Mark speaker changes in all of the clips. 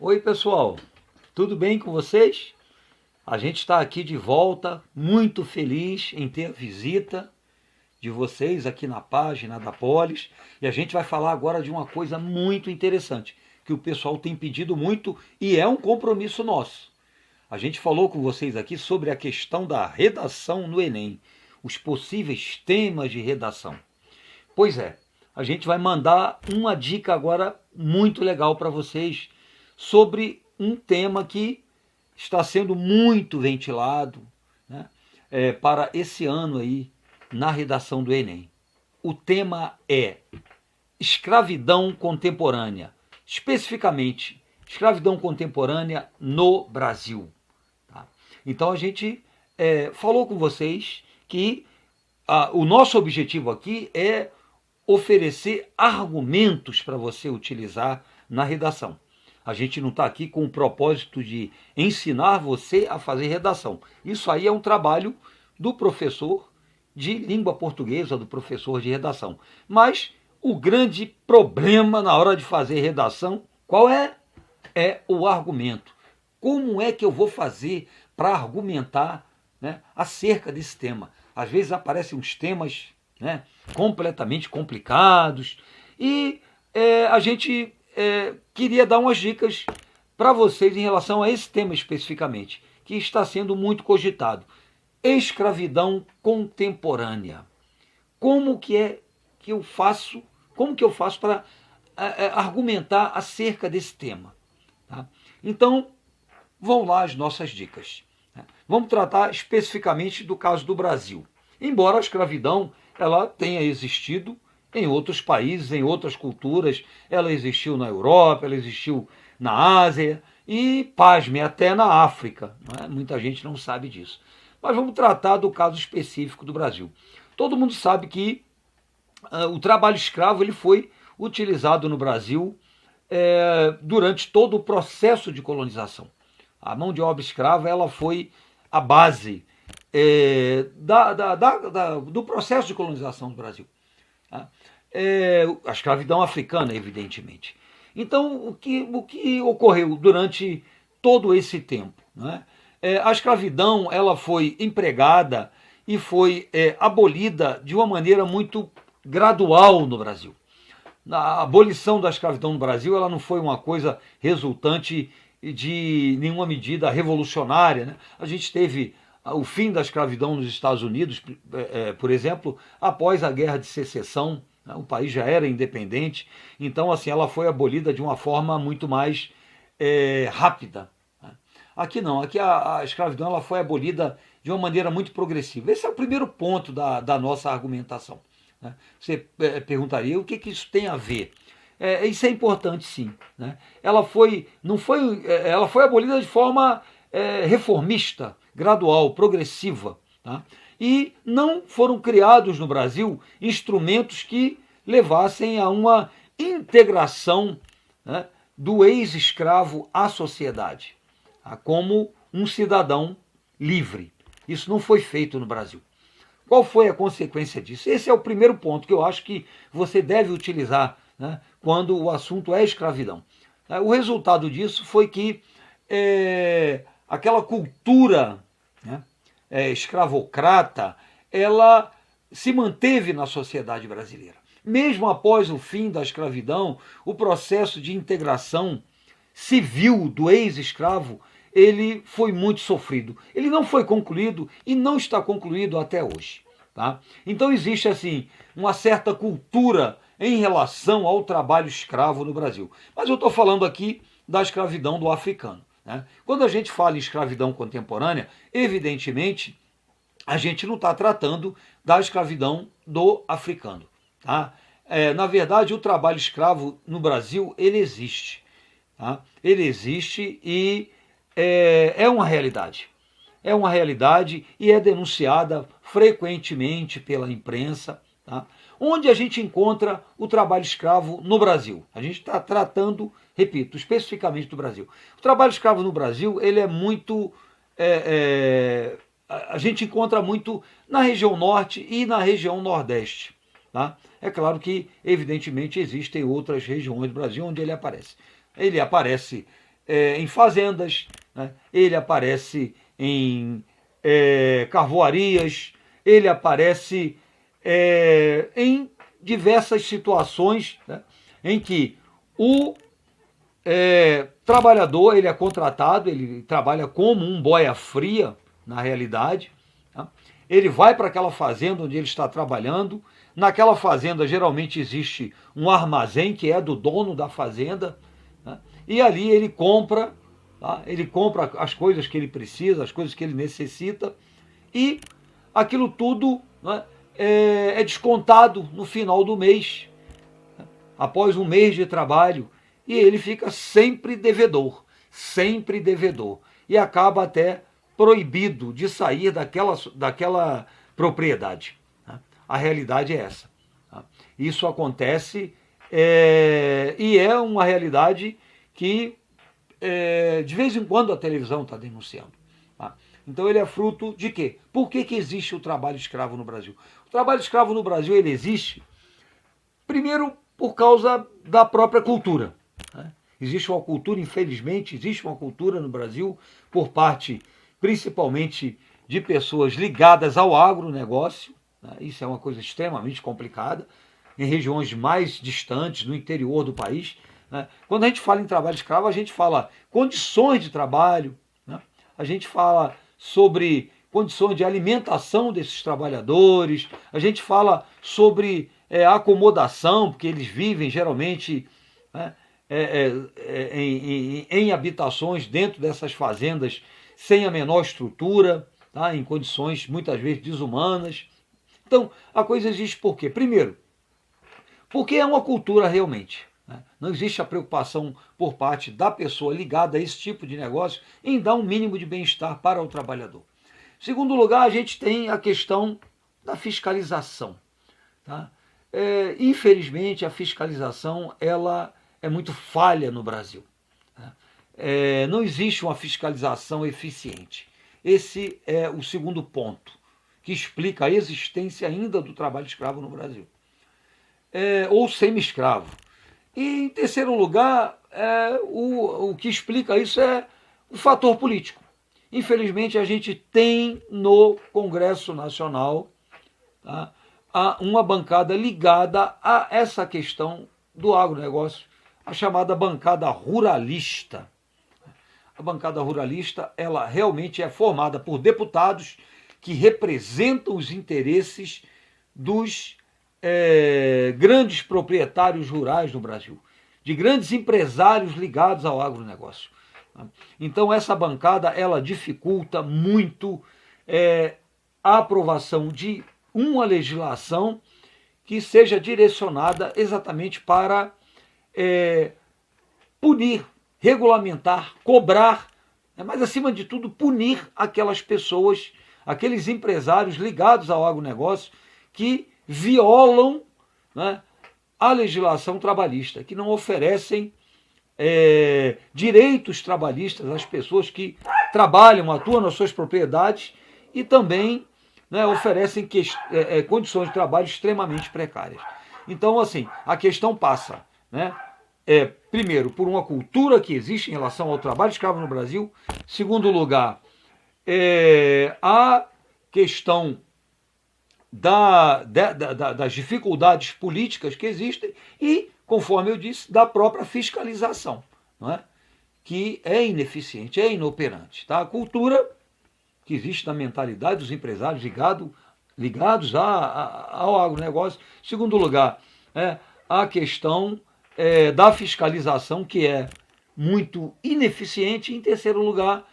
Speaker 1: Oi, pessoal, tudo bem com vocês? A gente está aqui de volta, muito feliz em ter a visita de vocês aqui na página da Polis, e a gente vai falar agora de uma coisa muito interessante, que o pessoal tem pedido muito e é um compromisso nosso. A gente falou com vocês aqui sobre a questão da redação no Enem, os possíveis temas de redação. Pois é, a gente vai mandar uma dica agora muito legal para vocês sobre um tema que está sendo muito ventilado, né, para esse ano aí na redação do Enem. O tema é escravidão contemporânea, especificamente escravidão contemporânea no Brasil. Tá? Então a gente falou com vocês que o nosso objetivo aqui é oferecer argumentos para você utilizar na redação. A gente não está aqui com o propósito de ensinar você a fazer redação. Isso aí é um trabalho do professor de língua portuguesa, do professor de redação. Mas o grande problema na hora de fazer redação, qual é? É o argumento. Como é que eu vou fazer para argumentar, né, acerca desse tema? Às vezes aparecem uns temas, né, completamente complicados e a gente queria dar umas dicas para vocês em relação a esse tema especificamente, que está sendo muito cogitado. Escravidão contemporânea. Como que eu faço para argumentar acerca desse tema? Tá? Então, vão lá as nossas dicas. Vamos tratar especificamente do caso do Brasil. Embora a escravidão ela tenha existido em outros países, em outras culturas, ela existiu na Europa, ela existiu na Ásia e, pasme, até na África. Não é? Muita gente não sabe disso. Mas vamos tratar do caso específico do Brasil. Todo mundo sabe que o trabalho escravo ele foi utilizado no Brasil durante todo o processo de colonização. A mão de obra escrava ela foi a base do processo de colonização do Brasil. Tá? A escravidão africana, evidentemente. Então, o que ocorreu durante todo esse tempo? Né? A escravidão ela foi empregada e foi abolida de uma maneira muito gradual no Brasil. A abolição da escravidão no Brasil ela não foi uma coisa resultante de nenhuma medida revolucionária. Né? A gente teve o fim da escravidão nos Estados Unidos, por exemplo, após a Guerra de Secessão. Né? O país já era independente, então assim ela foi abolida de uma forma muito mais rápida. Né? Aqui não, aqui a escravidão ela foi abolida de uma maneira muito progressiva. Esse é o primeiro ponto da nossa argumentação. Né? Você perguntaria o que isso tem a ver? Isso é importante, sim. Né? Ela foi abolida de forma reformista, gradual, progressiva. Tá? E não foram criados no Brasil instrumentos que levassem a uma integração, né, do ex-escravo à sociedade, tá? Como um cidadão livre. Isso não foi feito no Brasil. Qual foi a consequência disso? Esse é o primeiro ponto que eu acho que você deve utilizar, né, quando o assunto é escravidão. O resultado disso foi que aquela cultura, né, escravocrata, ela se manteve na sociedade brasileira. Mesmo após o fim da escravidão, o processo de integração civil do ex-escravo ele foi muito sofrido. Ele não foi concluído e não está concluído até hoje. Tá? Então existe assim uma certa cultura em relação ao trabalho escravo no Brasil. Mas eu estou falando aqui da escravidão do africano. Né? Quando a gente fala em escravidão contemporânea, evidentemente a gente não está tratando da escravidão do africano. Tá? Na verdade, o trabalho escravo no Brasil ele existe. Tá? Ele existe e é uma realidade. É uma realidade e é denunciada frequentemente pela imprensa. Tá? Onde a gente encontra o trabalho escravo no Brasil? A gente está tratando, repito, especificamente do Brasil. O trabalho escravo no Brasil, ele é muito... a gente encontra muito na região norte e na região nordeste. Tá? É claro que, evidentemente, existem outras regiões do Brasil onde ele aparece. Ele aparece em fazendas, né? Ele aparece em carvoarias, ele aparece em diversas situações, né, em que o trabalhador ele é contratado, ele trabalha como um boia-fria, na realidade. Tá? Ele vai para aquela fazenda onde ele está trabalhando. Naquela fazenda geralmente existe um armazém que é do dono da fazenda, né? E ali ele compra, tá? Ele compra as coisas que ele precisa, as coisas que ele necessita, e aquilo tudo, né, é descontado no final do mês, né? Após um mês de trabalho, e ele fica sempre devedor, e acaba até proibido de sair daquela propriedade. Né? A realidade é essa. Tá? Isso acontece e é uma realidade que de vez em quando a televisão está denunciando. Tá? Então ele é fruto de quê? Por que existe o trabalho escravo no Brasil? O trabalho escravo no Brasil ele existe, primeiro, por causa da própria cultura. Né? Existe uma cultura, infelizmente, existe uma cultura no Brasil por parte, principalmente, de pessoas ligadas ao agronegócio. Né? Isso é uma coisa extremamente complicada, em regiões mais distantes, no interior do país. Né? Quando a gente fala em trabalho escravo, a gente fala condições de trabalho, né? A gente fala sobre condições de alimentação desses trabalhadores, a gente fala sobre acomodação, porque eles vivem geralmente, né, em habitações dentro dessas fazendas sem a menor estrutura, tá? Em condições muitas vezes desumanas. Então, a coisa existe por quê? Primeiro, porque é uma cultura realmente. Né? Não existe a preocupação por parte da pessoa ligada a esse tipo de negócio em dar um mínimo de bem-estar para o trabalhador. Segundo lugar, a gente tem a questão da fiscalização. Tá? Infelizmente, a fiscalização ela é muito falha no Brasil. Tá? Não existe uma fiscalização eficiente. Esse é o segundo ponto que explica a existência ainda do trabalho escravo no Brasil. Ou semi-escravo. E, em terceiro lugar, o que explica isso é o fator político. Infelizmente, a gente tem no Congresso Nacional, tá, uma bancada ligada a essa questão do agronegócio, a chamada bancada ruralista. A bancada ruralista, ela realmente é formada por deputados que representam os interesses dos grandes proprietários rurais no Brasil, de grandes empresários ligados ao agronegócio. Então essa bancada ela dificulta muito a aprovação de uma legislação que seja direcionada exatamente para punir, regulamentar, cobrar, mas acima de tudo punir aquelas pessoas, aqueles empresários ligados ao agronegócio que violam, né, a legislação trabalhista, que não oferecem direitos trabalhistas às pessoas que trabalham, atuam nas suas propriedades e também, né, oferecem condições de trabalho extremamente precárias. Então, assim, a questão passa, né, primeiro, por uma cultura que existe em relação ao trabalho escravo no Brasil. Segundo lugar, a questão das dificuldades políticas que existem e, conforme eu disse, da própria fiscalização, não é? Que é ineficiente, é inoperante. Tá? A cultura que existe na mentalidade dos empresários ligados ao agronegócio. Segundo lugar, a questão da fiscalização, que é muito ineficiente. Em terceiro lugar,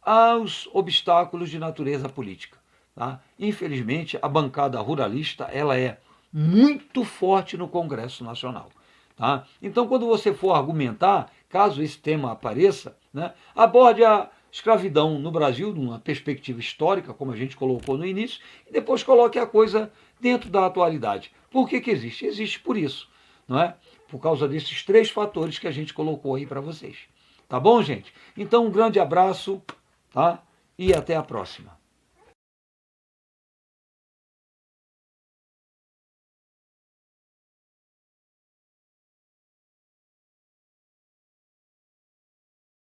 Speaker 1: aos obstáculos de natureza política. Tá? Infelizmente, a bancada ruralista ela é muito forte no Congresso Nacional. Tá? Então, quando você for argumentar, caso esse tema apareça, né, aborde a escravidão no Brasil, numa perspectiva histórica, como a gente colocou no início, e depois coloque a coisa dentro da atualidade. Por que existe? Existe por isso, não é? Por causa desses 3 fatores que a gente colocou aí para vocês. Tá bom, gente? Então, um grande abraço, tá? E até a próxima.